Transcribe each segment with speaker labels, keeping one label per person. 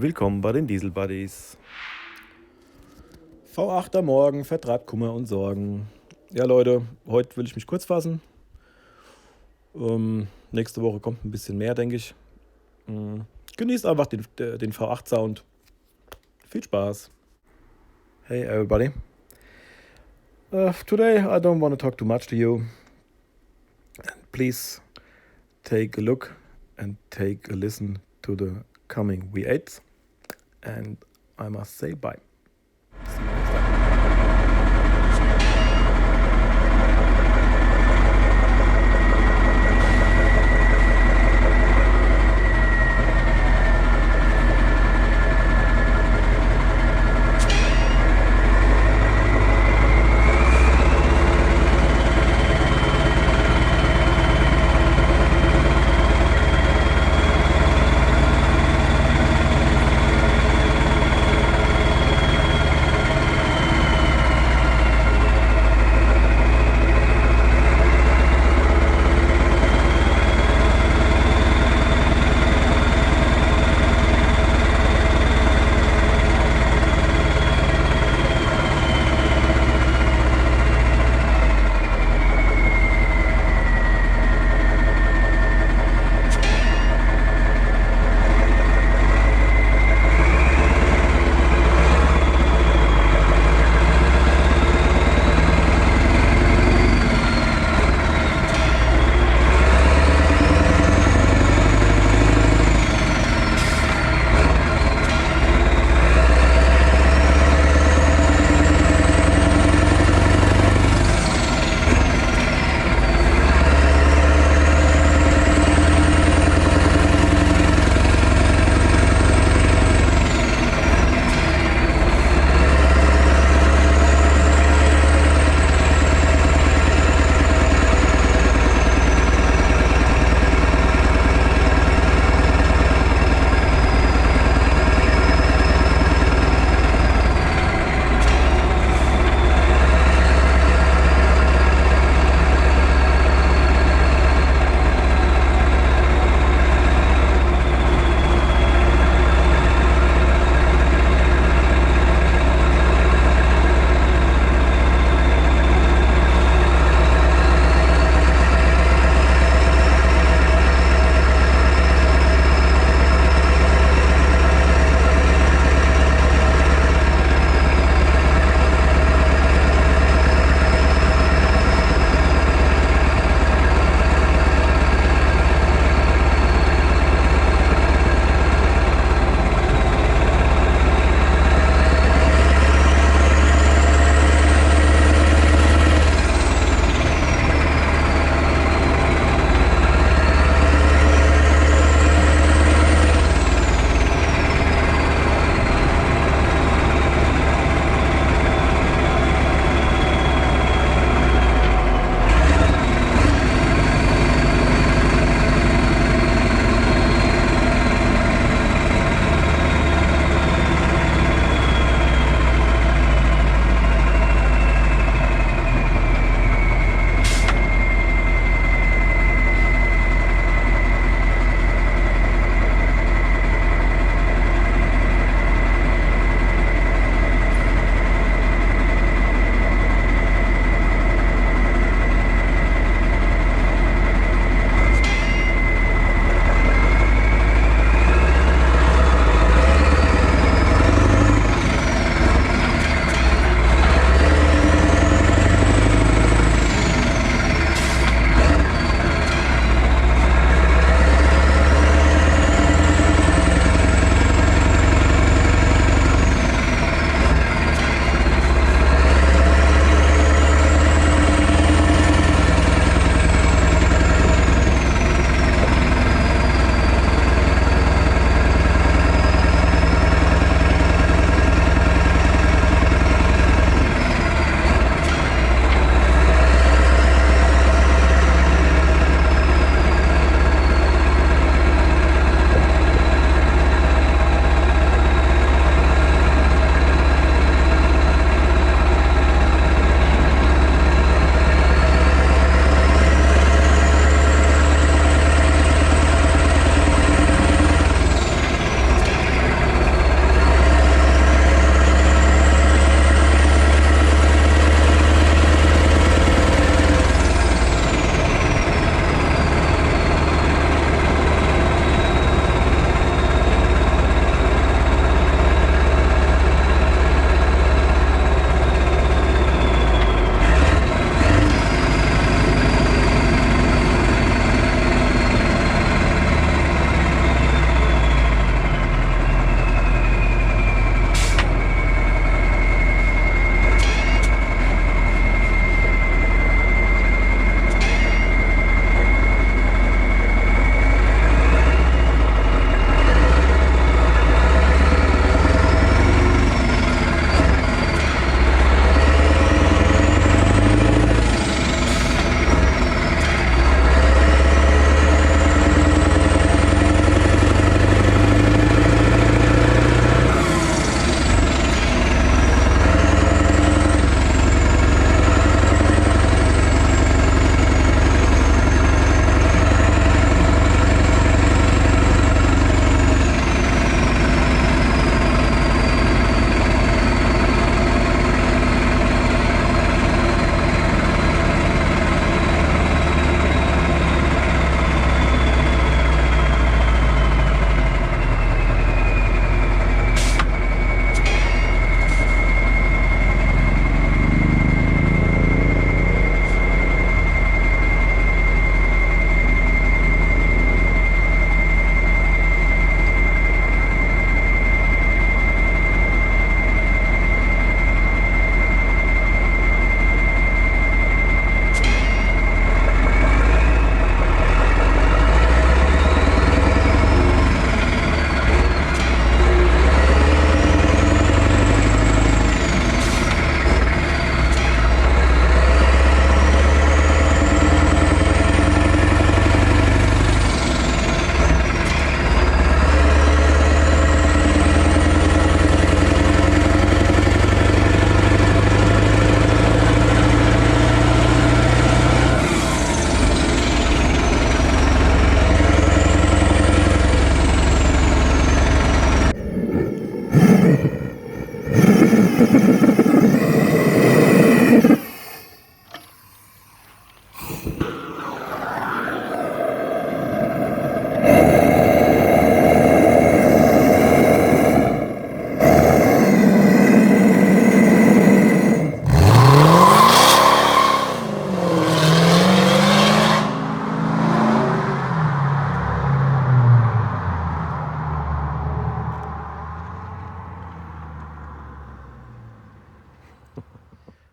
Speaker 1: Willkommen bei den Diesel Buddies. V8 am Morgen vertreibt Kummer und Sorgen. Ja Leute, heute will ich mich kurz fassen. Nächste Woche kommt ein bisschen mehr, denke ich. Genießt einfach den V8-Sound. Viel Spaß. Hey everybody. Today I don't want to talk too much to you. Please take a look and take a listen to the coming V8s. And I must say bye. See you next time.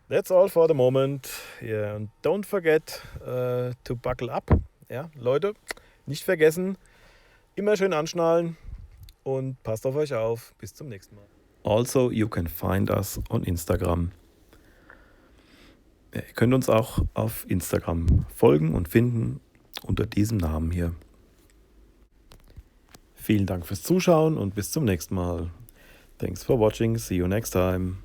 Speaker 1: That's all for the moment. Yeah, and don't forget to buckle up. Ja, Leute, nicht vergessen, immer schön anschnallen und passt auf euch auf. Bis zum nächsten Mal. Also, you can find us on Instagram. Ja, ihr könnt uns auch auf Instagram folgen und finden unter diesem Namen hier. Vielen Dank fürs Zuschauen und bis zum nächsten Mal. Thanks for watching. See you next time.